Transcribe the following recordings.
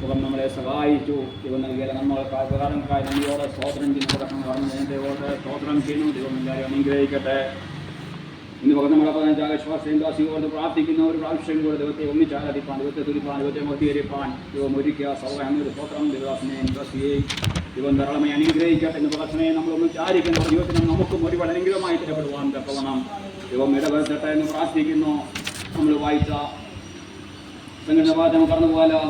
ദൈവം നമ്മളെ സഹായിച്ചു. ദൈവം നൽകിയ നമ്മൾക്കായി ഉപകാരങ്ങൾക്കായി നന്ദിയോടെ സ്തോത്രം ചെയ്യുന്നു. സ്തോത്രം ചെയ്യുന്നു. ദൈവം എല്ലാവരും അനുഗ്രഹിക്കട്ടെ. ഇന്ന് പകൽ നമ്മളെ 15 വിശ്വാസോട് പ്രാർത്ഥിക്കുന്ന ഒരു പ്രാവശ്യം കൂടെ ദൈവത്തെ ഒന്നിച്ചാരാധിപ്പാൻ, ദൈവത്തെ തുതിപ്പാൻ, ദൈവത്തെ മധ്യരിപ്പാൻ ദൈവം ഒരുക്കുക. സൗകര്യ സ്തോത്രം ദൈവത്തിനെയും ദൈവം ധാരാളമായി അനുഗ്രഹിക്കട്ടെ. എന്ന് പ്രശ്നയെ നമ്മൾ ഒന്നിച്ചാരിക്കുന്നു. ദൈവത്തിന് നമുക്കും ഒരുപാട് അനുഗ്രഹമായി തരപ്പെടുവാൻ തക്കവണ്ണം ദൈവം ഇടപെടട്ടെ എന്ന് പ്രാർത്ഥിക്കുന്നു. നമ്മൾ വായിച്ച സംഘടന വാചകം കടന്നു പോകാലോ.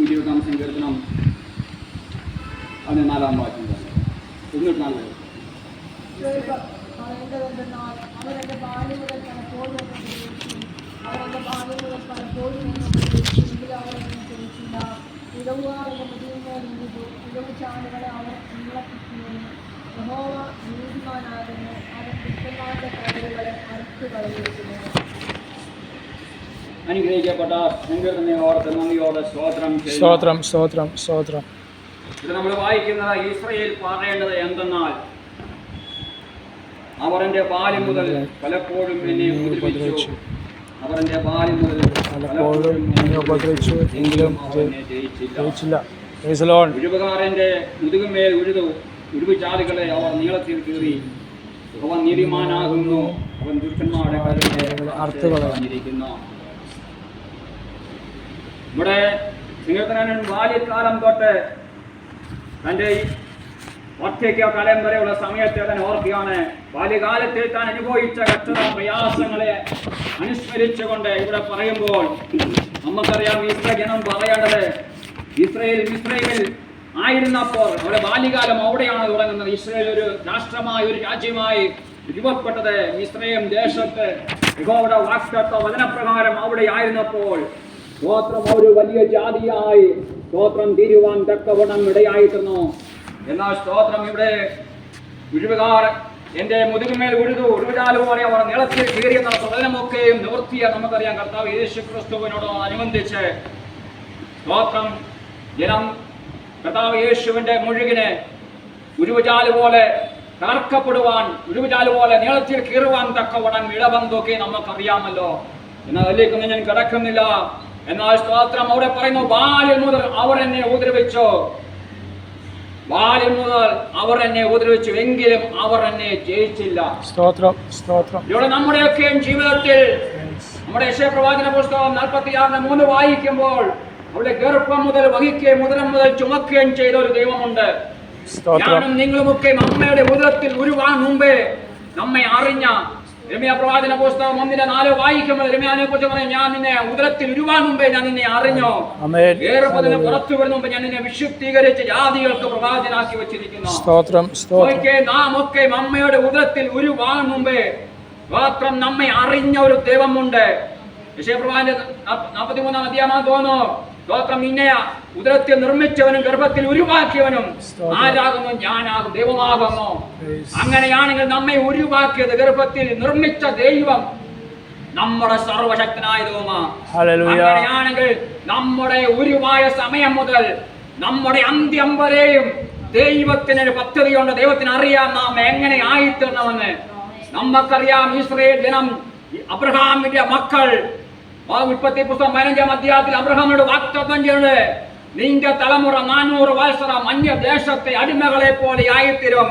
24 സങ്കീർത്തനം അതിന് 4-ാം വാക്യം 94. അവരുടെ ബാല്യം മുതൽ പലപ്പോഴും അവരുടെ ബാല്യം മുതൽ പലപ്പോഴും അവരെന്നെ ക്ഷണിച്ചില്ല. ഇടവുകാരുടെ മുതിർന്നേർ ഇടവു ചാലുകളെ അവർ നീളപ്പിക്കുന്നു. യഹോവ നീതിമാനാകുന്നു. അവൻ ദുഷ്ടന്മാരുടെ കടലുകളെ അറുത്തു കളഞ്ഞിരിക്കുന്നു. അനുഗ്രഹിക്കപ്പെട്ട സങ്കീർത്തനെ ഓർത്ത് നന്ദിയോടെ സ്തോത്രം. ഇത് നമ്മൾ വായിക്കുന്നത് ഇസ്രായേൽ പറയേണ്ടത് എന്തെന്നാൽ അവർ എൻ്റെ ബാല്യം മുതൽ പലപ്പോഴും എന്നെ ഉപദ്രവിച്ചു. അവർ എൻ്റെ ബാല്യം മുതൽ പലപ്പോഴും എന്നെ ഉപദ്രവിച്ചു, എങ്കിലും ജയിച്ചില്ല. ഉഴുവുകാരൻ്റെ മുതുകുമേൽ ഉഴുതു, ഉഴുവുചാലുകളെ അവർ നീളത്തിൽ കീറി. അവൻ നീതിമാനാകുന്നു. അവൻ ദുഷ്ടന്മാരുടെ കടലുകളെ അറുത്തു കളഞ്ഞിരിക്കുന്നു. ഇവിടെ സങ്കീർത്തനൻ ബാല്യകാലം തൊട്ട് തൻ്റെ ഒറ്റയ്ക്കോ കാലം വരെയുള്ള സമയത്തെ താൻ ഓർക്കുകയാണ്. ബാല്യകാലത്തിൽ താൻ അനുഭവിച്ച കഷ്ടത പ്രയാസങ്ങളെ അനുസ്മരിച്ചുകൊണ്ട് ഇവിടെ പറയുമ്പോൾ നമുക്കറിയാം ഇസ്രായേൽ ജനം പറയേണ്ടത് ഇസ്രായേലിൽ ആയിരുന്നപ്പോൾ അവരുടെ ബാല്യകാലം അവിടെയാണ് തുടങ്ങുന്നത്. ഇസ്രായേൽ ഒരു രാഷ്ട്രമായി, ഒരു രാജ്യമായി രൂപപ്പെട്ടത് ഇസ്രായേൽ ദേശത്ത് യഹോവയുടെ വാഗ്ദത്ത വചനപ്രകാരം അവിടെ ആയിരുന്നപ്പോൾ സ്തോത്രം ഒരു വലിയ ജാതിയായി സ്തോത്രം തീരുവാൻ തക്കവണ്ണം ഇടയായിരുന്നു. എന്നാൽ സ്തോത്രം ഇവിടെ ഉഴുവുകാർ എൻ്റെ മുതുകുമേൽ ഉഴുതാല് പോലെ അവർ നിളത്തിൽ കീറിയെന്ന പ്രവചനമൊക്കെയും നിവർത്തിയ നമുക്കറിയാം. കർത്താവ് യേശു ക്രിസ്തുവിനോട് അനുബന്ധിച്ച് സ്തോത്രം ജനം കർത്താവ് യേശുവിൻ്റെ മുഴുകിനെ ഉഴുവുചാല് പോലെ തകർക്കപ്പെടുവാൻ, ഉഴുവുചാല് പോലെ നീളത്തിൽ കീറുവാൻ തക്കവണ്ണം ഇടവന്നതൊക്കെ നമുക്കറിയാമല്ലോ. എന്നാൽ അതിലേക്കൊന്നും ഞാൻ കിടക്കുന്നില്ല. എന്നാൽ സ്തോത്രം അവിടെ പറയുന്നു, ബാല്യം മുതൽ അവർ എന്നെ ഉപദ്രവിച്ചു. ബാല്യം മുതൽ അവർ എന്നെ ഉപദ്രവിച്ചു, എങ്കിലും അവർ എന്നെ ജയിച്ചില്ല. ഇവിടെ നമ്മുടെയൊക്കെയും ജീവിതത്തിൽ നമ്മുടെ യശയ്യാപ്രവാചന പുസ്തകം 46:3 വായിക്കുമ്പോൾ അവിടെ ഗർഭം മുതൽ വഹിക്കുകയും ഉദരം മുതൽ ചുമക്കുകയും ചെയ്ത ഒരു ദൈവമുണ്ട്. ഞാനും നിങ്ങളുമൊക്കെ അമ്മയുടെ ഉദരത്തിൽ ഉരുവാൻ മുമ്പേ നമ്മെ അറിഞ്ഞ യിരെമ്യാപ്രവാചന പുസ്തകം 1:4 വായിക്കുമ്പോൾ യിരെമ്യാവിനെ കുറിച്ച് പറയും, ഞാൻ നിന്നെ ഉദരത്തിൽ ഉരുവാൻ മുമ്പേ ഞാൻ നിന്നെ അറിഞ്ഞു, ഗർഭത്തിന് പുറത്തു വരുന്ന മുമ്പ് ഞാൻ നിന്നെ വിശുദ്ധീകരിച്ച് ജാതികൾക്ക് പ്രവാചകനാക്കി വെച്ചിരിക്കുന്നു. നാം ഒക്കെ അമ്മയുടെ ഉദരത്തിൽ ഉരുവാൻ മുമ്പേ സ്തോത്രം നമ്മെ അറിഞ്ഞ ഒരു ദൈവമുണ്ട്. യശയ്യാപ്രവാചന 43-ാം അധ്യായം തോന്നുന്നു. സ്തോത്രം നിന്നെ ഉദരത്തിൽ നിർമ്മിച്ചവനും ഗർഭത്തിൽ ഉരുവാക്കിയവനും ആരാകുന്നു? ഞാനാകും, ദൈവമാകുന്നു. അങ്ങനെയാണെങ്കിൽ നമ്മെ ഉരുവാക്കിയത് ഗർഭത്തിൽ നിർമ്മിച്ച ദൈവം നമ്മുടെ സർവശക്തനായ ദൈവമാണ്. അങ്ങനെയാണെങ്കിൽ നമ്മുടെ ഉരുവായ സമയം മുതൽ നമ്മുടെ അന്ത്യം വരെയും ദൈവത്തിനൊരു പദ്ധതിയുണ്ട്. ദൈവത്തിന് അറിയാം നാം എങ്ങനെ ആയിത്തീർണമെന്ന്. നമുക്കറിയാം ഇസ്രായേൽ ജനം അബ്രഹാമിന്റെ മക്കൾ. ഉൽപ്പത്തി പുസ്തകം 15-ാം അധ്യായത്തിൽ അബ്രഹാമിനോട് വാഗ്ദത്തം ചെയ്യുന്നത്, നിന്റെ തലമുറ 400 വത്സരം അന്യദേശത്തെ അടിമകളെ പോലെ ആയിത്തീരും.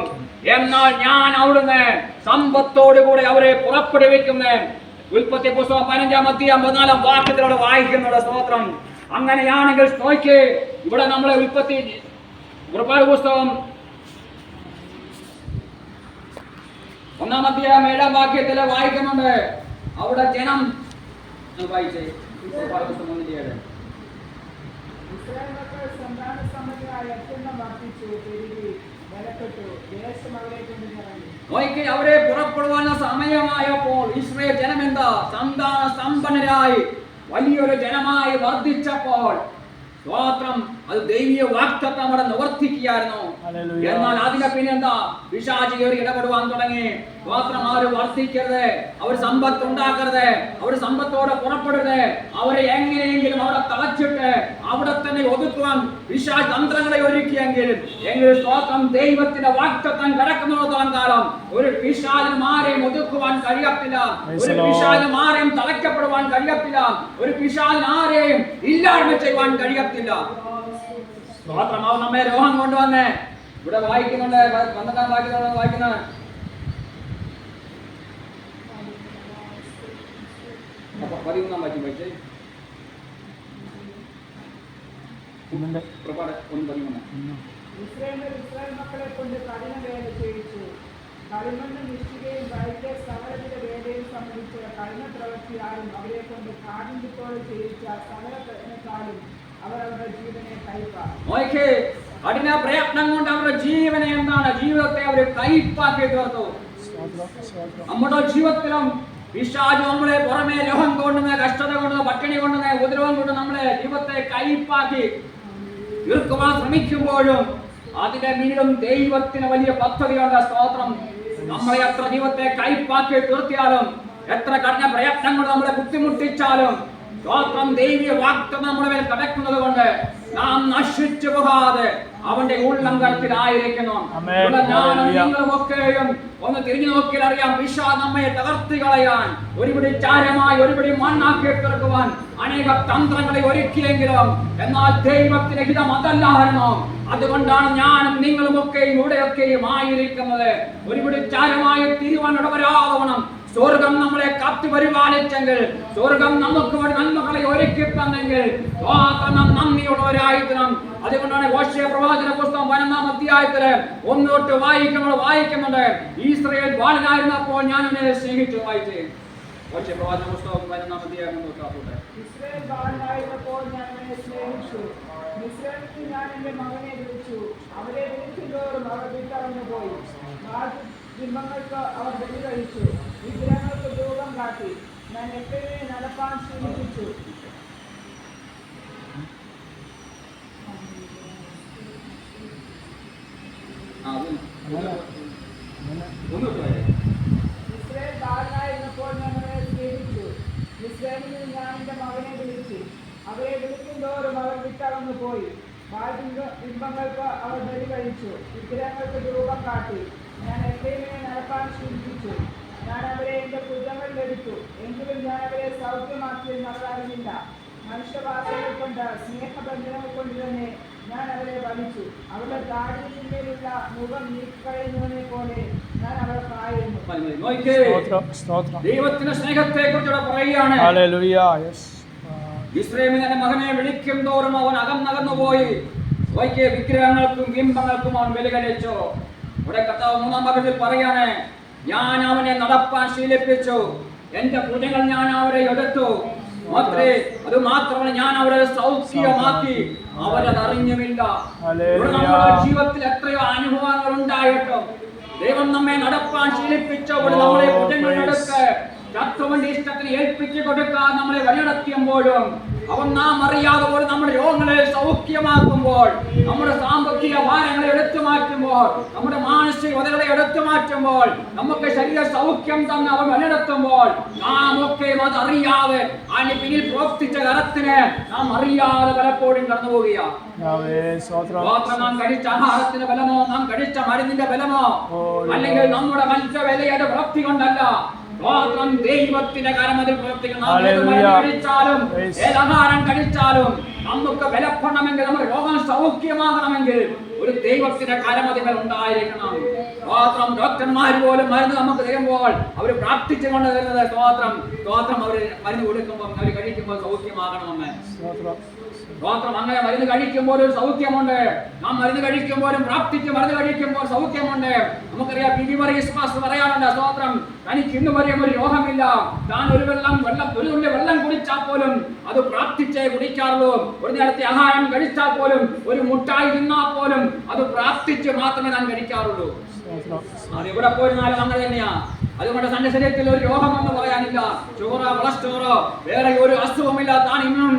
എന്നാൽ ഞാൻ അവിടുന്ന് സമ്പത്തോടുകൂടി അവരെ പുറപ്പെടുവിക്കുന്നത്. ഉൽപ്പത്തി പുസ്തകം 15-ാം അധ്യായം 14-ാം വാക്യത്തിലൂടെ വായിക്കുന്നുണ്ട്. സ്തോത്രം. അങ്ങനെയാണെങ്കിൽ നോക്കി ഇവിടെ നമ്മളെ പുറപ്പാട് പുസ്തകം 1-ാം അധ്യായം 7-ാം വാക്യത്തിൽ വായിക്കുന്നുണ്ട്. അവിടെ ജനം വായിച്ചേ പുറപ്പാട് പുസ്തകം 1:7. അവരെ പുറപ്പെടുവാനുള്ള സമയമായപ്പോൾ ഇസ്രായേൽ ജനം എന്താ സന്താന സമ്പന്നരായി വലിയൊരു ജനമായി വർദ്ധിച്ചപ്പോൾ സ്തോത്രം അത് ദൈവീയ വാഗ്ദത്തം അവിടെ നിവർത്തിക്കുകയായിരുന്നു. എന്നാൽ അതിനെ പിന്നെ എന്താ പിശാച് കയറി ഇടപെടുവാൻ തുടങ്ങി. സ്തോത്രം അവർ വർദ്ധിക്കരുത്, അവർ സമ്പത്ത് ഉണ്ടാക്കരുത്, അവർ സമ്പത്തോടെ പുറപ്പെടരുത്, അവരെ എങ്ങനെയെങ്കിലും അവിടെ തളച്ചിട്ട് അവിടത്തെ തന്നെ ഒതുക്കുവാൻ പിശാച് തന്ത്രങ്ങളെ ഒരുക്കിയെങ്കിലും സ്തോത്രം ദൈവത്തിന്റെ വാഗ്ദത്തം കിടക്കുന്നിടത്തോളം കാലം ഒരു പിശാചിനും ആരെയും ഒതുക്കുവാൻ കഴിയത്തില്ല, ഒരു പിശാചിനും ആരെയും തളയ്ക്കപ്പെടുവാൻ കഴിയത്തില്ല, ഒരു പിശാചിന് ആരെയും ഇല്ലായ്മ ചെയ്യുവാൻ കഴിയത്തില്ല. സ്തോത്രം. അവൻ നമ്മെ രോഗം കൊണ്ടുവന്നേ ഇവിടെ വായിക്കുന്നുണ്ട്, 12 വായിക്കുന്ന ഇസ്രായേൽ മക്കളെ കൊണ്ട് കഠിന വേല ചെയ്യിച്ചു. കളിമണ്ണ് നിഷ്ഠികയും വൈദ്യ സമരത്തിന്റെ വേലയും സംബന്ധിച്ച കഠിന പ്രവൃത്തിയാലും അവരെ കൊണ്ട് കാഠിന്യത്തോടെ ചെയ്യിച്ച സമരക്കാലും അവർ അവരുടെ ജീവനെ കൈപ്പാക്കി. കഠിന പ്രയത്നം കൊണ്ട് അവരുടെ ജീവനെ എന്താണ് ജീവിതത്തെ അവർ കൈപ്പാക്കി തീർത്തു. നമ്മുടെ ജീവിതത്തിലും പിശാച് നമ്മളെ പുറമേ ലോഹം കൊണ്ടുവന്ന് കഷ്ടത കൊണ്ടുവന്ന് പട്ടിണി കൊണ്ടുവന്ന് ഉപദ്രവം കൊണ്ട് നമ്മളെ ജീവിതത്തെ കൈപ്പാക്കി തീർക്കുവാൻ ശ്രമിക്കുമ്പോഴും അതിന്റെ പിന്നിലും ദൈവത്തിന് വലിയ പദ്ധതിയുണ്ട്. സ്തോത്രം. നമ്മളെ എത്ര ജീവിതത്തെ കൈപ്പാക്കി തീർത്തിയാലും എത്ര കഠിന പ്രയത്നങ്ങൾ നമ്മളെ ബുദ്ധിമുട്ടിച്ചാലും സ്തോത്രം ദൈവീയ വാഗ്ദത്തം നമ്മുടെ മേൽ കിടക്കുന്നത് കൊണ്ട് നാം നശിച്ചു പോകാതെ അവന്റെ ഉള്ളംകരത്തിലായിരിക്കുന്നു. നിങ്ങളുമൊക്കെയും ഒന്ന് തിരിഞ്ഞു നോക്കിയാൽ അറിയാം, പിശാച് നമ്മെ തകർത്തി കളയാൻ ഒരുപിടി ചാരമായി ഒരുപിടി മണ്ണാക്കി തീർക്കുവാൻ അനേക തന്ത്രങ്ങളെ ഒരുക്കിയെങ്കിലും എന്നാൽ ദൈവത്തിന്റെ ഹിതം അതല്ലായിരുന്നു. അതുകൊണ്ടാണ് ഞാനും നിങ്ങളുമൊക്കെയും ഇവിടെയൊക്കെയും ആയിരിക്കുന്നത്. ഒരുപിടി ചാരമായി തിരുവാൻ ഇടവരാതവണ്ണം സ്വർഗം നമ്മളെ കാത്തു പരിപാലിച്ചെങ്കിൽ, സ്വർഗം നമുക്ക് വേണ്ടി നന്മകളെ ഒരുക്കി തന്നെങ്കിൽ നന്ദിയുള്ളവരായിരിക്കണം. അതുകൊണ്ടാണ് ഹോശേയ പ്രവാചന പുസ്തകം 11-ാം അധ്യായത്തില് 1 തൊട്ട് വായിക്കുന്നുണ്ട്. ഇസ്രായേൽ ബാലനായിരുന്നപ്പോൾ ഞാൻ അവനെ സ്നേഹിച്ചു. വായിച്ചേ ഹോശേയ പ്രവാചന പുസ്തകം 11-ാം അധ്യായം 1 തൊട്ട്. ഇസ്രായേൽ ബാലനായിരുന്നപ്പോൾ ഞാൻ അവനെ സ്നേഹിച്ചു, മിസ്രയീമിൽ ഞാൻ എന്റെ മകനെ വിളിച്ചു. അവരെ വിളിക്കുന്തോറും അവർ വിട്ടറഞ്ഞു പോയി. ബിംബങ്ങൾക്ക് അവർ ബലി കഴിച്ചു, വിഗ്രഹങ്ങൾക്ക് ധൂപം കാട്ടി. ഞാൻ എപ്പോഴും നടപ്പാൻ ശീലിപ്പിച്ചു. ഇസ്രായേൽ ബാലനായിരുന്നപ്പോൾ ഞാൻ അവരെ സ്നേഹിച്ചു, മിസ്രയീമിൽ ഞാൻ എന്റെ മകനെ വിളിച്ചു. അവരെ വിളിക്കുന്തോറും അവർ വിട്ടറഞ്ഞു പോയി. ബിംബങ്ങൾക്ക് അവർ ബലി കഴിച്ചു, വിഗ്രഹങ്ങൾക്ക് ധൂപം കാട്ടി. ഞാൻ എഫ്രയീമിനെ നടപ്പാൻ ശീലിപ്പിച്ചു. ഞാൻ അവരെ എന്റെ കുറ്റങ്ങളിൽ എടുത്തു, എങ്കിലും ഞാൻ അവരെ സൗഖ്യമാക്കിയെന്ന് അവർ അറിഞ്ഞില്ല. മനുഷ്യവാസങ്ങൾ കൊണ്ട് സ്നേഹബന്ധനങ്ങൾ കൊണ്ട് തന്നെ ഞാൻ അവരെ വലിച്ചു. അവരുടെ താടിയിന്മേലുള്ള മുഖം നീക്കിക്കളയുന്നതിനെ പോലെ ഞാൻ അവരെ പായുന്നു. ദൈവത്തിന്റെ സ്നേഹത്തെ കുറിച്ച് പറയുകയാണ്. ഇസ്രായേലിന്റെ മകനെ വിളിക്കും തോറും അവൻ അകന്നകന്നു പോയി. വിഗ്രഹങ്ങൾക്കും ബിംബങ്ങൾക്കും അവൻ ബലി കഴിച്ചു. ഇവിടെ കർത്താവ് 3-ാം ഭാഗത്തിൽ പറയാണ്, ഞാൻ അവനെ നടപ്പാൻ ശീലിപ്പിച്ചു, എന്റെ ഭുജങ്ങൾ ഞാൻ അവരെ എടുത്തു. അത് മാത്രമല്ല, ഞാൻ അവരെ സൗഖ്യമാക്കി, അവരത് അറിഞ്ഞുമില്ല. നമ്മുടെ ജീവിതത്തിൽ എത്രയോ അനുഭവങ്ങൾ ഉണ്ടായിട്ടും ദൈവം നമ്മെ നടപ്പാൻ ശീലിപ്പിച്ചപ്പോൾ നമ്മളെ ഭുജങ്ങളെടുത്ത് ശത്രുവിന്റെ ഇഷ്ടത്തിന് ഏൽപ്പിച്ചു കൊടുക്കാൻ നമ്മളെ വഴിനടത്തിയുമ്പോഴും അവൻ നാം അറിയാതെ പോലെ നമ്മുടെ രോഗങ്ങളെ സൗഖ്യമാക്കുമ്പോൾ, നമ്മുടെ സാമ്പത്തിക ഭാരങ്ങളെ എടുത്തു മാറ്റുമ്പോൾ, നമ്മുടെ മാനസിക വധകളെ എടുത്തു മാറ്റുമ്പോൾ, നമുക്ക് ശരീര സൗഖ്യം തന്നെ അവൻ വഴിനടത്തുമ്പോൾ നാം ഒക്കെ അത് അറിയാതെ അതിന് പിന്നിൽ പ്രവർത്തിച്ച കരത്തിന് നാം അറിയാതെ പലപ്പോഴും കടന്നു പോവുകയാണ്. നാം കഴിച്ച ആഹാരത്തിന്റെ ബലമോ, നാം കഴിച്ച മരുന്നിന്റെ ബലമോ, അല്ലെങ്കിൽ നമ്മുടെ മനുഷ്യ വിലയുടെ പ്രവൃത്തി കൊണ്ടല്ല, ദൈവത്തിന്റെ കാര്യം അതിൽ പ്രവർത്തിക്കണം. കഴിച്ചാലും ഏതാഹാരം കഴിച്ചാലും നമുക്ക് ബലപ്പെടണമെങ്കിൽ, നമ്മുടെ രോഗം സൗഖ്യമാകണമെങ്കിൽ ഒരു ദൈവത്തിന്റെ കാര്യം അതിൽ ഉണ്ടായിരിക്കണം. ഡോക്ടർമാർ പോലും മരുന്ന് നമുക്ക് തരുമ്പോൾ അവർ പ്രാർത്ഥിച്ചുകൊണ്ട് തരുന്നത് സ്തോത്രം അവർ മരുന്ന് കൊടുക്കുമ്പോൾ അവർ കഴിക്കുമ്പോൾ സൗഖ്യമാകണമെന്ന്. അങ്ങനെ മരുന്ന് കഴിക്കുമ്പോൾ ഒരു സൗഖ്യമുണ്ട്. നാം മരുന്ന് കഴിക്കുമ്പോഴും പ്രാർത്ഥിച്ച് മരുന്ന് കഴിക്കുമ്പോൾ സൗഖ്യമുണ്ട്. നമുക്കറിയാം, പറയാനുണ്ട്, സ്തോത്രം, തനിക്ക് ഇന്ന് വരെയും ഒരു രോഗമില്ല. താൻ ഒരു തുള്ളി വെള്ളം കുടിച്ചാൽ പോലും അത് പ്രാർത്ഥിച്ചേ കുടിക്കാറുള്ളൂ. ഒരു നേരത്തെ ആഹാരം കഴിച്ചാൽ പോലും, ഒരു മുട്ടായി തിന്നാൽ പോലും അത് പ്രാർത്ഥിച്ച് മാത്രമേ താൻ കഴിക്കാറുള്ളൂ. അത് എവിടെ പോയിരുന്നാലും അങ്ങനെ തന്നെയാ. അതുകൊണ്ട് തന്റെ ശരീരത്തിൽ ഒരു രോഗമെന്ന് പറയാനില്ല, ഷുഗറോ കൊളസ്ട്രോളോ വേറെ ഒരു അസുഖമില്ല. താൻ ഇന്നും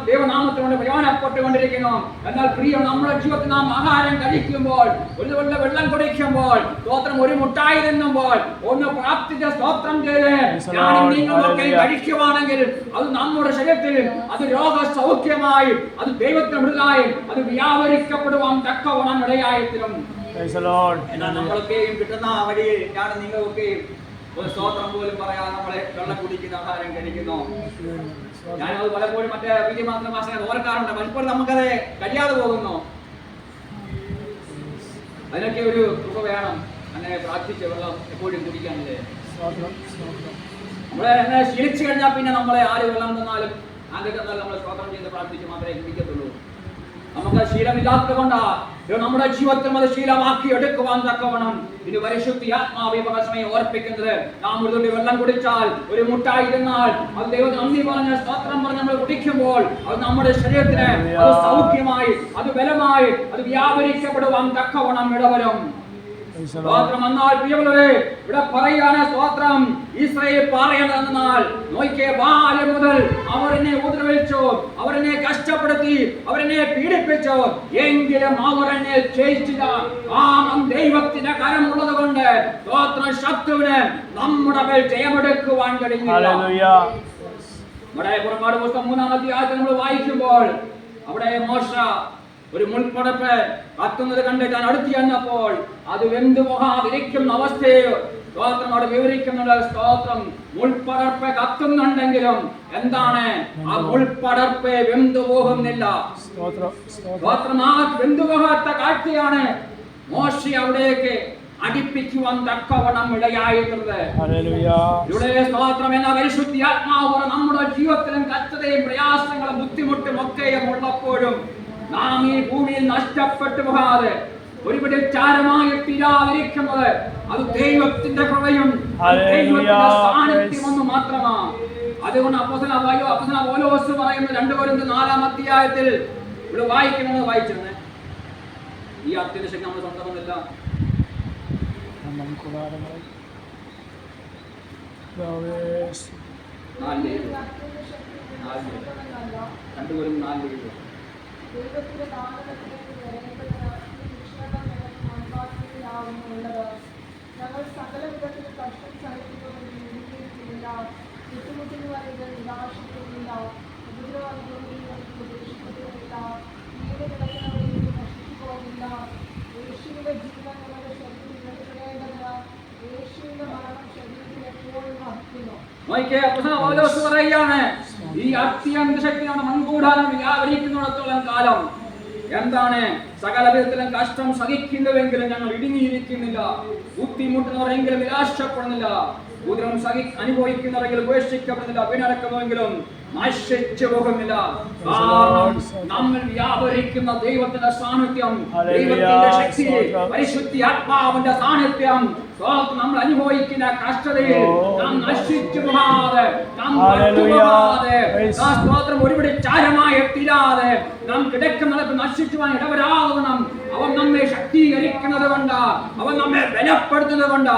ദൈവനാമത്തിനോട് പ്രയോജനപ്പെട്ടുകൊണ്ടിരിക്കുന്നു. എന്നാൽ പ്രിയ, നമ്മുടെ ജീവിതത്തിൽ നാം ആഹാരം കഴിക്കുമ്പോൾ, ഒരു വെള്ളം കുടിക്കുമ്പോൾ, സ്തോത്രം, ഒരു മുട്ടായി തിന്നുമ്പോൾ ഒന്ന് പ്രാർത്ഥിച്ച സ്തോത്രം ചെയ്ത് നിങ്ങളൊക്കെ കഴിക്കുവാണെങ്കിൽ അത് നമ്മുടെ ശരീരത്തിൽ അത് രോഗസൗഖ്യമായി, അത് ദൈവത്തിന് മൃതായി അത് വ്യാപരിക്കപ്പെടുവാൻ തക്കവണ്ണം ഇടയായിത്തീരും. എന്നാൽ നമ്മളൊക്കെയും കിട്ടുന്ന വഴിയിൽ ഞാൻ നിങ്ങളൊക്കെയും ഒരു സ്തോത്രം പോലും പറയാതെ നമ്മളെ വെള്ളം കുടിക്കുന്ന ആഹാരം കഴിക്കുന്നു. ഞാനത് പലപ്പോഴും മറ്റേ വിജയമാത്ര മാസം ഓർക്കാറുണ്ട്. പലപ്പോഴും നമുക്കത് കഴിയാതെ പോകുന്നു. അതിനൊക്കെ ഒരു കൃപ വേണം. അങ്ങനെ പ്രാർത്ഥിച്ച് വെള്ളം എപ്പോഴും കുടിക്കാനല്ലേ. നമ്മളെ അങ്ങനെ ശീലിച്ചു കഴിഞ്ഞാൽ പിന്നെ നമ്മളെ ആര് വെള്ളം തന്നാലും ആദ്യം തന്നാലും നമ്മൾ സ്തോത്രം ചെയ്ത് പ്രാർത്ഥിച്ച് മാത്രമേ കുടിക്കത്തുള്ളൂ. നമുക്ക് ശീലമില്ലാത്തത് കൊണ്ടാ നമ്മുടെ ജീവിതത്തിൽ അത് ശീലമാക്കി എടുക്കുവാൻ തക്കവണ്ണം ഇത് പരിശുദ്ധി ആത്മാവ് സമയം ഓർപ്പിക്കുന്നത്. നാം ഒരു തുള്ളി വെള്ളം കുടിച്ചാൽ, ഒരു മുട്ടായി തിന്നാൽ, അത് ദൈവം നന്ദി പറഞ്ഞ സ്തോത്രം പറഞ്ഞ് നമ്മൾ കുടിക്കുമ്പോൾ അത് നമ്മുടെ ശരീരത്തിന് അത് സൗഖ്യമായി, അത് ബലമായി, അത് വ്യാപരിക്കപ്പെടുവാൻ തക്കവണ്ണം ഇടവരും. സ്തോത്രം. എന്നാൽ പ്രിയമുള്ളവരെ, ഇവിടെ പറയാണ് സ്തോത്രം, ഇസ്രായേൽ പറയണമെന്നാൽ നോക്കിയ ബാല്യം മുതൽ അവരെന്നെ ഉപദ്രവിച്ചു, അവരെന്നെ കഷ്ടപ്പെടുത്തി, അവരെന്നെ പീഡിപ്പിച്ചു, എങ്കിലും അവരെന്നെ ജയിച്ചില്ല. കാരണം ദൈവത്തിന്റെ കരമുള്ളത് കൊണ്ട് സ്തോത്രം, ശത്രുവിന് നമ്മുടെ മേൽ ജയമെടുക്കുവാൻ കഴിഞ്ഞില്ല. നമ്മുടെ പുറപ്പാട് പുസ്തകം 3-ാം അധ്യായത്തിൽ നമ്മൾ വായിക്കുമ്പോൾ അവിടെ മോശ ഒരു മുൾപ്പടപ്പ് കത്തുന്നത് കണ്ട് താൻ അടുത്ത് ചെന്നപ്പോൾ അത് വെന്തു പോകാതിരിക്കുന്ന അവസ്ഥയെ സ്തോത്രം അവിടെ വിവരിക്കുന്നുള്ള സ്തോത്രം. മുൾപ്പടർപ്പ് കത്തുന്നുണ്ടെങ്കിലും എന്താണ്, ആ മുൾപ്പടർപ്പ് വെന്തു പോകുന്നില്ല. സ്തോത്രം. ആ വെന്തുപോകാത്ത കാഴ്ചയാണ് മോശ അവിടേക്ക് അടിപ്പിക്കുവാൻ തക്കവണ്ണം ഇടയായിട്ടുള്ളത്. ഇവിടെ സ്തോത്രം എന്ന പരിശുദ്ധി ആത്മാവ് നമ്മുടെ ജീവിതത്തിലും കഷ്ടതയും പ്രയാസങ്ങളും ബുദ്ധിമുട്ടും ഒക്കെയും ഉള്ളപ്പോഴും നാം ഈ ഭൂമിയിൽ നഷ്ടപ്പെട്ടു പോകാതെ ഒരുപടി ചാരമായി തീരാതിരിക്കുന്നത് അത് ദൈവത്തിന്റെ കൃപയും ദൈവത്തിന്റെ സാന്നിധ്യം ഒന്ന് മാത്രമാണ്. അതുകൊണ്ട് അപ്പോസ്തലൻ പൗലോസ് പറയുന്ന 2 കൊരിന്ത്യർ 4-ാം അധ്യായത്തിൽ ഇവിടെ വായിക്കുന്നത് വായിച്ചിരുന്നേ. ഈ അത്യന്തശക്തി നമ്മൾ സ്വന്തമൊന്നുമില്ല. 2 കൊരിന്ത്യർ 4 ദൈവത്തിന്റെ നാമത്തിലേക്ക് വരേണ്ടതിനാൽ ഞങ്ങൾ സകല വിധത്തിൽ കഷ്ടം സഹിക്കുന്നവരില്ല, ചുറ്റുമുട്ടുന്നവരെ നിരാശിക്കുന്നില്ല, ഉപദ്രവങ്ങളുമില്ല, വീട് കിടക്കുന്നവരെയും നശിച്ചു പോകുന്നില്ല. യേശുവിന്റെ ജീവൻ ഞങ്ങളുടെ ശരീരത്തിൽ നിലനിൽക്കേണ്ടതിനാൽ യേശുവിന്റെ മരണം ശരീരത്തിൽ എപ്പോഴും വഹിക്കുന്നു. ഈ അത്യന്ത ശക്തിയാണ് മുൻകൂടാനും വ്യാപരിക്കുന്നിടത്തോളം കാലം എന്താണ് സകല വിധത്തിലും കഷ്ടം സഹിക്കുന്നുവെങ്കിലും ഞങ്ങൾ ഇടുങ്ങിയിരിക്കുന്നില്ല, ബുദ്ധിമുട്ടുന്നവരെങ്കിലും നിരാശപ്പെടുന്നില്ല, ഉപദ്രവം അനുഭവിക്കുന്നവരെങ്കിലും ഉപേക്ഷിക്കപ്പെടുന്നില്ല, വീണടക്കുന്നുവെങ്കിലും നശിച്ചു പോകുന്നില്ല. കാരണം നമ്മൾ വ്യാപരിക്കുന്ന ദൈവത്തിന്റെ സാന്നിധ്യം, ദൈവത്തിന്റെ ശക്തി, പരിശുദ്ധി ആത്മാവിന്റെ സാന്നിധ്യം നമ്മൾ അനുഭവിക്കുന്ന കഷ്ടതയിൽ നാം നശിച്ചു പോകാതെ, നാം പറ്റുപോകാതെ, സ്തോത്രം ഒരുപടി ചാരമായി എത്തിരാതെ, നാം കിടക്കുന്നത് നശിച്ചു പോകാൻ ഇടവരാകണം. അവൻ നമ്മെ ശക്തീകരിക്കുന്നത് കൊണ്ട്, അവൻ നമ്മെ ബലപ്പെടുത്തുന്നത് കൊണ്ട്.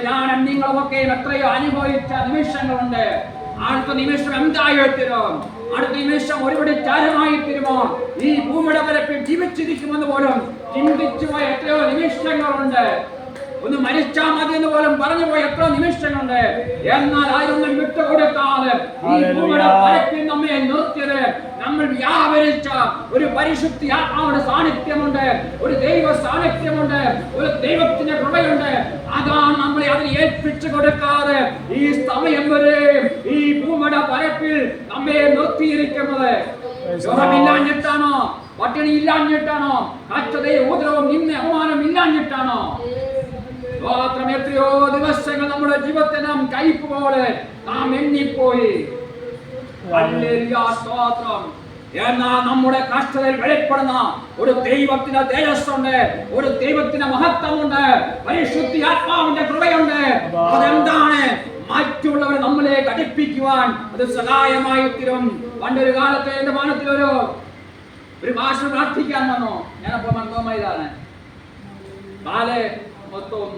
ഞാനും നിങ്ങളുമൊക്കെ എത്രയോ അനുഭവിച്ച നിമിഷങ്ങളുണ്ട്. അടുത്ത നിമിഷം എന്തായിത്തീരും, അടുത്ത നിമിഷം ഒരുപടി ചാരമായി തീരുമോ, ഈ ഭൂമിയുടെ പരപ്പിൽ ജീവിച്ചിരിക്കുമെന്ന് പോലും ചിന്തിച്ചു പോയ എത്രയോ നിമിഷങ്ങളുണ്ട്. ഒന്ന് മരിച്ചാൽ മതി എന്ന് പോലും പറഞ്ഞു പോയ എത്ര നിമിഷങ്ങളുണ്ട്. എന്നാൽ ആരൊന്നും വിട്ടുകൊടുക്കാതെ ഈ ഭൂമിയുടെ പരപ്പിൽ നമ്മെ നിർത്തിയത് നമ്മൾ വ്യാപരിച്ച ഒരു പരിശുദ്ധി ആത്മാവിന്റെ സാന്നിധ്യമുണ്ട്, ഒരു ദൈവ സാന്നിധ്യമുണ്ട്, ഒരു ദൈവത്തിന്റെ കൃപയുണ്ട്. അതാണ് നമ്മളെ അതിന് ഏൽപ്പിച്ചു കൊടുക്കാതെ ഈ സമയം വരെ ഈ ഭൂമിയുടെ പരപ്പിൽ നമ്മെ നിർത്തിയിരിക്കുന്നത്. രോഗമില്ലാഞ്ഞിട്ടാണോ, പട്ടിണി ഇല്ലാഞ്ഞിട്ടാണോ, കഷ്ടതയും ഉപദ്രവം നിന്നെ അപമാനം ഇല്ലാഞ്ഞിട്ടാണോ? സ്തോത്രം. എത്രയോ ദിവസങ്ങൾ നമ്മുടെ ജീവിതത്തെ നാം കയ്പ് പോലെ നാം എണ്ണിപ്പോയി. സ്തോത്രം. എന്നാൽ നമ്മുടെ കഷ്ടതയിൽ വെളിപ്പെടുന്ന ഒരു ദൈവത്തിന്റെ തേജസ്സുണ്ട്, ഒരു ദൈവത്തിന്റെ മഹത്വമുണ്ട്, പരിശുദ്ധി ആത്മാവിന്റെ കൃപയുണ്ട്. അതെന്താണ്? മറ്റുള്ളവരെ നമ്മളിലേക്ക് അടുപ്പിക്കുവാൻ അത് സഹായമായി തീരും. പണ്ടൊരു കാലത്ത് എന്റെ ഭവനത്തിൽ ഒരു ഭാഷ പ്രാർത്ഥിക്കാൻ വന്നു. ഞാനപ്പോ മന്ദമായതാണ്. കാല് മൊത്തവും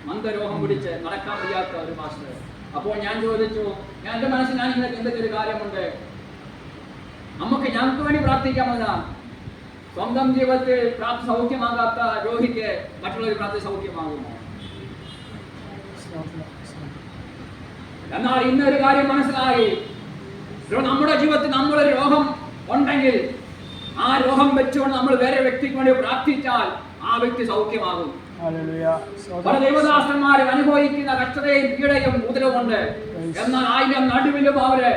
മന്ദരോഗം പിടിച്ച് നടക്കാൻ വയ്യാത്ത ഒരു മാസ്റ്റർ. അപ്പോൾ ഞാൻ ചോദിച്ചു, എന്റെ മനസ്സിൽ ഞാൻ ഇങ്ങനെ ചിന്തിച്ച ഒരു കാര്യമുണ്ട്, ഞങ്ങൾക്ക് വേണ്ടി പ്രാർത്ഥിക്കാമെന്ന സ്വന്തം ജീവിതത്തിൽ സൗഖ്യമാകാത്ത രോഗിക്ക് മറ്റുള്ളവർ പ്രാർത്ഥന സൗഖ്യമാകുമോ? എന്നാൽ ഇന്നൊരു കാര്യം മനസ്സിലായി, നമ്മുടെ ജീവിതത്തിൽ നമ്മളൊരു രോഗം ഉണ്ടെങ്കിൽ ആ രോഗം വെച്ചുകൊണ്ട് നമ്മൾ വേറെ വ്യക്തിക്ക് വേണ്ടി പ്രാർത്ഥിച്ചാൽ ആ വ്യക്തി സൗഖ്യമാകും. പല ദൈവദാസന്മാർ അനുഭവിക്കുന്ന കഷ്ടതയും പീഡയും ഉപദ്രവമുണ്ട്. എന്നാൽ അതിന്റെ നടുവിലും അവര്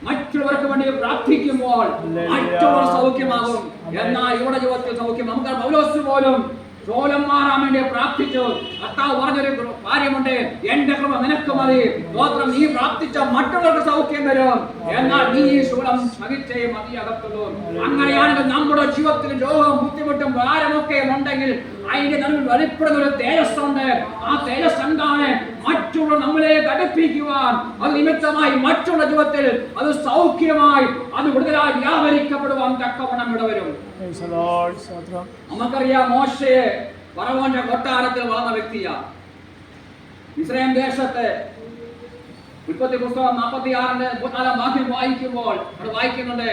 മറ്റുള്ളവർക്ക് വേണ്ടി പ്രാർത്ഥിക്കുമ്പോൾ മറ്റുള്ളവർ സൗഖ്യമാകും. എന്നാൽ ഇവിടെ ജീവിതത്തിൽ സൗഖ്യം. നമുക്ക് പൗലോസ് പോലും രോഗം മാറാൻ വേണ്ടി പ്രാർത്ഥിച്ചു. കർത്താവ് പറഞ്ഞൊരു കാര്യമുണ്ട്, എന്റെ കൃപ നിനക്ക് മതി. സ്തോത്രം, നീ പ്രാർത്ഥിച്ച മറ്റുള്ളവർക്ക് സൗഖ്യം വരും, എന്നാൽ നീ ഈ ശൂലം സഹിച്ചേ മതിയാകത്തുള്ളൂ. അങ്ങനെയാണെങ്കിൽ നമ്മുടെ ജീവിതത്തിൽ രോഗവും ബുദ്ധിമുട്ടും ഭാരമൊക്കെ ഉണ്ടെങ്കിൽ അതിന്റെ നടുവിൽ വെളിപ്പെടുന്ന ഒരു തേജസ്സുണ്ട്. ആ തേജസ് എന്താണ്? മറ്റുള്ള നമ്മളെ ഘടിപ്പിക്കുവാൻ, അത് നിമിത്തമായി മറ്റുള്ള ജീവിതത്തിൽ അത് സൗഖ്യമായി അത് കൂടുതലായി വ്യാപരിക്കപ്പെടുവാൻ തക്കവണ്ണം ഇടവരും. നമുക്കറിയാം, മോശയെ ഫറവോന്റെ കൊട്ടാരത്തിൽ വളർന്ന വ്യക്തിയാ. ഇസ്രായേൽ ദേശത്തെ ഉൽപ്പത്തി പുസ്തകം 46-34 വാക്യം വായിക്കുമ്പോൾ അവിടെ വായിക്കുന്നുണ്ട്,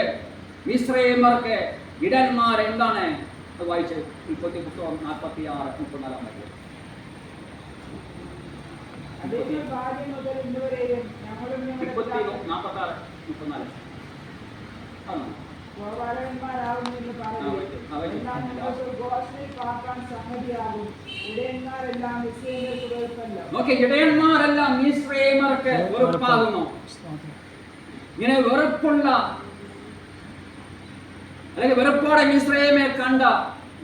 മിസ്രയീമ്യർക്ക് ഇടയന്മാർ എന്താണ്? അത് വായിച്ച് ഉൽപ്പത്തി പുസ്തകം 46-34 വാക്യം. ഇടയന്മാരെല്ലാം മിസ്രയീമ്യർക്ക് വെറുപ്പാകുന്നു. ഇങ്ങനെ വെറുപ്പുള്ള അല്ലെങ്കിൽ വെറുപ്പോടെ മിസ്രയീമിനെ കണ്ട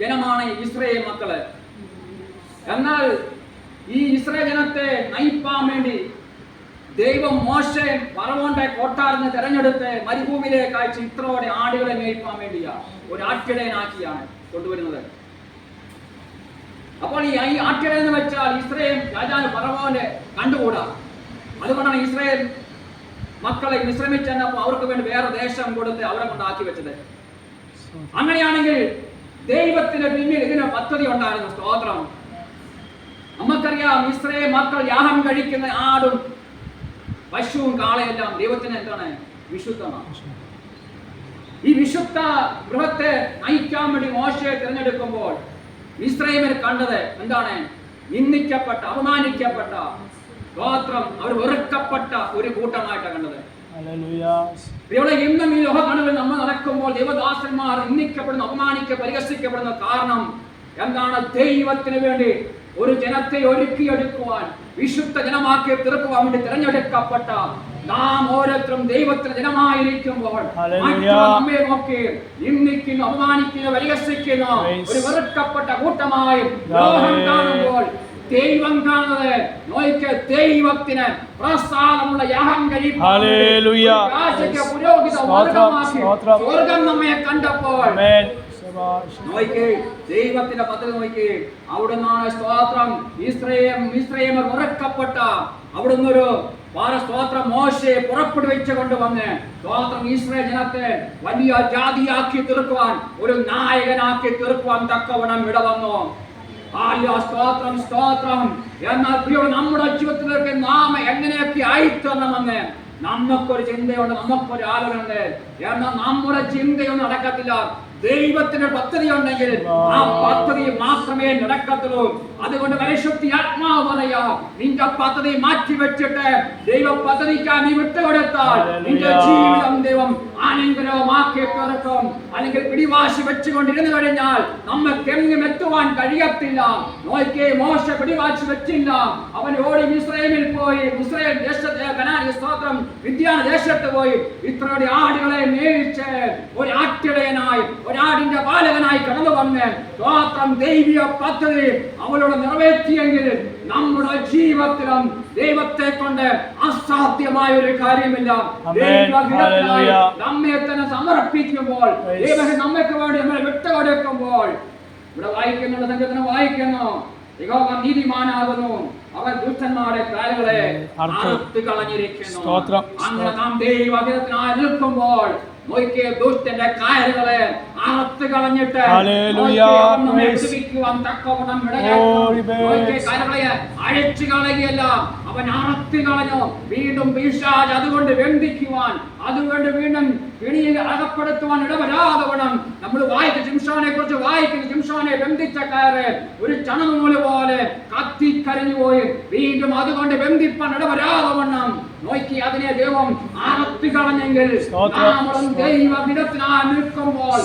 ജനമാണ് ഇസ്രായേൽ മക്കള്. എന്നാൽ ഈ ഇസ്രായേൽ ജനത്തെ നയിപ്പാൻ വേണ്ടി ദൈവം മോശയെ ഫറവോന്റെ കൊട്ടാരത്തിന് തെരഞ്ഞെടുത്ത് മരുഭൂമിയിലേക്ക് അയച്ച് ഇത്രോടെ ആടുകളെ മേയ്പ്പാൻ വേണ്ടിയാ ഒരു ആട്ടിടയനാക്കിയാണ് കൊണ്ടുവരുന്നത്. അപ്പോൾ ഈ ആട്ടിടയൻ എന്ന് വെച്ചാൽ ഇസ്രായേൽ രാജാവ് ഫറവോന്റെ കണ്ടുകൂടാ. അതുകൊണ്ടാണ് ഇസ്രായേൽ മക്കളെ വിശ്രമിച്ചപ്പോൾ അവർക്ക് വേണ്ടി വേറെ ദേശം കൊടുത്ത് അവരെ കൊണ്ടാക്കി വെച്ചത്. അങ്ങനെയാണെങ്കിൽ ദൈവത്തിന്റെ പിന്നിൽ ഇതിന് പദ്ധതി ഉണ്ടായിരുന്നു. സ്തോത്രം. നമുക്കറിയാം, ഇസ്രായേൽ മക്കൾ യാഗം കഴിക്കുന്ന ആടും പശുവും കാളയെല്ലാം ദൈവത്തിന് എന്താണ്? വിശുദ്ധമാണ്. ഈ വിശുദ്ധ ഗൃഹത്തെ നയിക്കാൻ വേണ്ടി മോശയെ തിരഞ്ഞെടുക്കുമ്പോൾ ഇസ്രായേൽ കണ്ടത് എന്താണ്? നിന്ദിക്കപ്പെട്ട, അപമാനിക്കപ്പെട്ട, ഗോത്രം, അവർ വെറുക്കപ്പെട്ട ഒരു കൂട്ടമായിട്ടാണ് കണ്ടത്. ഇവിടെ ഇന്നും ഈ ലോക കണവിൽ നമ്മൾ നടക്കുമ്പോൾ ദൈവദാസന്മാർ നിന്ദിക്കപ്പെടുന്നു, പരിഹസിക്കപ്പെടുന്ന കാരണം എന്താണ്? ദൈവത്തിന് വേണ്ടി ഒരു ജനത്തെ ഒരുക്കിയെടുക്കുവാൻ, വിശുദ്ധ ജനമാക്കി തീർക്കുവാൻ വേണ്ടി തിരഞ്ഞെടുക്കപ്പെട്ട നാം ഓരോരുത്തരും ദൈവത്തിന് ജനമായിരിക്കുമ്പോൾ നമ്മെ നോക്കി നിന്ദിക്കുന്നു, അപമാനിക്കുന്നു, പരിഹസിക്കുന്ന ഒരു വെറുക്കപ്പെട്ട കൂട്ടമായി ലോകം കാണുമ്പോൾ ദൈവം കാണുന്നത് നോയിക്ക് ദൈവത്തിന് പ്രസാദമുള്ള യാഗം കഴിപ്പാൻ പുരോഹിത വർഗമാക്കി സ്വർഗം നമ്മെ കണ്ടപ്പോൾ നോയിക്ക് ദൈവത്തിന്റെ പദ്ധതി നോയിക്ക്. അവിടുന്നാണ് സ്തോത്രം ഇസ്രായേൽ ഉറക്കപ്പെട്ട അവിടുന്ന് ഒരു സ്തോത്രം മോശയെ പുറപ്പെടുവിച്ചു കൊണ്ടുവന്ന് സ്തോത്രം ഇസ്രായേൽ ജനത്തെ വലിയ ജാതിയാക്കി തീർക്കുവാൻ, ഒരു നായകനാക്കി തീർക്കുവാൻ തക്കവണ്ണം ഇടവന്നു. സ്തോത്രം, സ്തോത്രം. എന്നാൽ നമ്മുടെ ജീവിതത്തിലേക്ക് നാം എങ്ങനെയൊക്കെ ആയിത്തരണമെന്ന് നമുക്കൊരു ചിന്തയുണ്ട്, നമുക്കൊരു ആലോചനയുണ്ട്. എന്നാൽ നമ്മുടെ ചിന്തയൊന്നും നടക്കത്തില്ല. ദൈവത്തിന്റെ പദ്ധതി ഉണ്ടെങ്കിൽ ആ പദ്ധതി മാത്രമേ നടക്കത്തുള്ളൂ. അതുകൊണ്ട് പരിശുദ്ധി ആത്മാവ് പറയാ, നിന്റെ പദ്ധതി മാറ്റി വെച്ചിട്ട് ദൈവ പദ്ധതിക്കാൻ നീ വിട്ടുകൊടുത്താൽ നിന്റെ ജീവിതം ദൈവം അനുഗ്രഹമാക്കി തീർക്കും. അല്ലെങ്കിൽ പിടിവാശി വെച്ചുകൊണ്ടിരുന്നു കഴിഞ്ഞാൽ നമുക്ക് എങ്ങും എത്തുവാൻ കഴിയത്തില്ല. നോക്കിയേ, മോശ പിടിവാശി വെച്ചില്ല. അവൻ ഓടി ഇസ്രായേലിൽ പോയി, ഇസ്രായേൽ ദേശത്തെ കനാൻ സ്തോത്രം വിദ്യാന ദേശത്ത് പോയി ഇത്രയുടെ ആടുകളെ മേയിച്ച് ഒരു ആട്ടിടയനായി, ഒരാടിന്റെ പാലകനായി കടന്നു വന്ന് സ്തോത്രം ദൈവിക പദ്ധതി അവളോട് നിറവേറ്റിയെങ്കിൽ നമ്മുടെ ജീവിതത്തിലും ദൈവത്തെ കൊണ്ട് അസാധ്യമായ ഒരു കാര്യമില്ല. നമ്മെ തന്നെ സമർപ്പിക്കുമ്പോൾ, ദൈവം നമ്മൾക്ക് വേണ്ടി നമ്മളെ വിട്ടുകൊടുക്കുമ്പോൾ, ഇവിടെ വായിക്കുന്നുള്ള സംഘത്തിന് വായിക്കുന്നു, യഹോവ നീതിമാനാകുന്നു, അവൻ ദുഷ്ടന്മാരുടെ കാലുകളെ അറുത്ത് കളഞ്ഞിരിക്കുന്നു. അങ്ങനെ നാം ദൈവഹിതത്തിനായി നിൽക്കുമ്പോൾ നോക്കിയ ദുഷ്ടന്റെ കാലുകളെ അറുത്ത് കളഞ്ഞിട്ട് തക്കവണ്ണം കാലുകളെ അഴിച്ചു കളയുകയല്ല, അവൻ അറുത്ത് കളഞ്ഞു. വീണ്ടും പിശാച് അതുകൊണ്ട് ബന്ധിക്കുവാൻ, അതുകൊണ്ട് വീണ്ടും പിടിയിൽ അകപ്പെടുത്തുവാൻ ഇടവരാതെ വേണം. നമ്മൾ വായിക്കുന്ന ശിംശോനെ കുറിച്ച് വായിക്കുന്ന ശിംശോനെ ബന്ധിച്ച കയറ് ഒരു ചണനൂല് പോലെ കത്തിക്കരിഞ്ഞു പോയി. വീണ്ടും അതുകൊണ്ട് ബന്ധിപ്പാൻ ഇടവരാതെ വണ്ണം നോക്കി അതിനെ ദൈവം അറുത്ത് കളഞ്ഞെങ്കിൽ നമ്മളും ദൈവഹിതത്തിനായി നിൽക്കുമ്പോൾ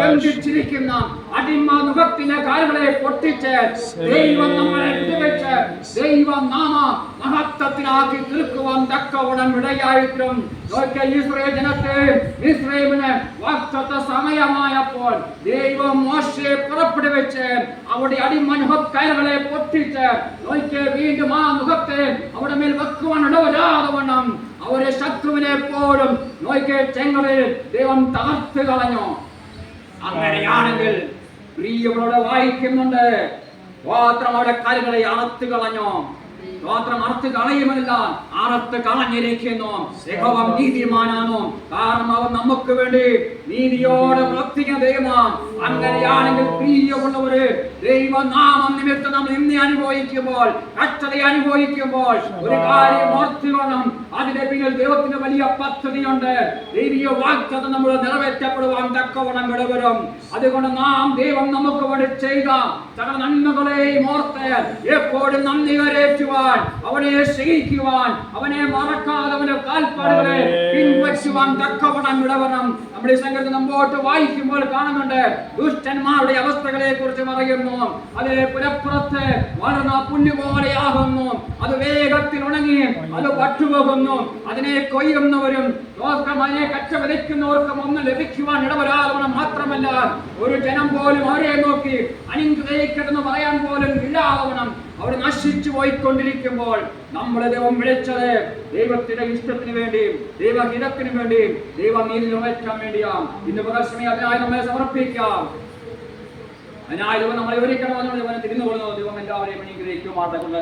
ബന്ധിച്ചിരിക്കുന്ന അടിമ മുഖത്തിന്റെ കാലുകളെ പൊട്ടിച്ച് ദൈവം നമ്മളെ വിടുവിച്ച് ദൈവം നാമ മഹത്വത്തിനാക്കി തീർക്കുവാൻ തക്കവണ്ണം ഇടയായിട്ടും ഇസ്രായേൽ ജനത്തെ മിസ്രയീമിന് വാഗ്ദത്ത സമയമായപ്പോൾ ദൈവം മോശയെ പുറപ്പെടുവിച്ച് അവിടെ അടിമ മുഖക്കയറുകളെ പൊട്ടിച്ച് വീണ്ടും ആ മുഖത്തെ അവിടെ മേൽ വെക്കുവാൻ ഇടവരാതെ വണ്ണം അവരെ ശത്രുവിനെ പോലും ചെങ്കടലിൽ ദൈവം തകർത്ത് കളഞ്ഞു. അങ്ങനെയാണെങ്കിൽ പ്രിയവരോട് വായിക്കുന്നുണ്ട്, മാത്രം അവിടെ കാലുകളെ അറുത്ത് കളഞ്ഞു. മാത്രം അറുത്ത് കളയുമല്ല, അറുത്ത് കളഞ്ഞിരിക്കുന്നു. യഹോവ നീതിമാനാണോ? കാരണം അവൻ നമുക്ക് വേണ്ടി നീതിയോടെ പ്രവർത്തിക്കുന്ന ദൈവമാണ്. അങ്ങനെയാണെങ്കിൽ പ്രിയമുള്ളവര്, ദൈവനാമം നിമിത്തം നമ്മൾ ഇന്ന് അനുഭവിക്കുമ്പോൾ, കഷ്ടത അനുഭവിക്കുമ്പോൾ ഒരു കാര്യം ഓർത്തുകൊള്ളും, അതിന്റെ പിന്നിൽ ദൈവത്തിന് വലിയ പദ്ധതിയുണ്ട്. ദൈവീയ വാഗ്ദത്തം നമ്മൾ നിറവേറ്റപ്പെടുവാൻ തക്കവണ്ണം ഇടവരും. അതുകൊണ്ട് നാം ദൈവം നമുക്ക് വേണ്ടി ചെയ്ത സകല നന്മകളെയും ഓർത്ത് എപ്പോഴും നന്ദി കരേറ്റുവാൻ, അവനെ സ്നേഹിക്കുവാൻ, അവനെ മറക്കാതെ അവന്റെ കാൽപ്പാടുകളെ പിൻവലിക്കുവാൻ തക്കവണ്ണം ഇടവരണം. നമ്മുടെ സംഘത്തിൽ മുമ്പോട്ട് വായിക്കുമ്പോൾ കാണുന്നുണ്ട്, ദുഷ്ടന്മാരുടെ അവസ്ഥകളെ കുറിച്ച് പറയുന്നു. അത് പുരപ്പുറത്ത് വളർന്ന പുല്ലുപോലെയാകുന്നു, അത് വേഗത്തിൽ ഉണങ്ങി അത് പട്ടുപോകുന്നു. അതിനെ കൊയ്യുന്നവരും അതിനെ കച്ച വിതയ്ക്കുന്നവർക്കും ഒന്നും ലഭിക്കുവാൻ ഇടവരാതെ മാത്രമല്ല, ഒരു ജനം പോലും അവരെ നോക്കി അനുഗ്രഹിക്കട്ടെന്ന് പറയാൻ പോലും ഇല്ലാതവണ്ണം അവർ നശിച്ചു പോയിക്കൊണ്ടിരിക്കുമ്പോൾ നമ്മളെ ദൈവം വിളിച്ചത് ദൈവത്തിന്റെ ഇഷ്ടത്തിന് വേണ്ടിയും ദൈവഹിതത്തിന് വേണ്ടിയും ദൈവനീതി നിറവേറ്റാൻ വേണ്ടിയാണ്. ഇന്ന് പ്രദർശനം അതിനായി നമ്മളെ സമർപ്പിക്കാം. അതിനായി ദൈവം നമ്മളെ വിവരിക്കണമെന്നുള്ള ദൈവം തിരിഞ്ഞുകൊള്ളുന്നു. ദൈവം എല്ലാവരെയും അനുഗ്രഹിക്കുമാറാകട്ടെ.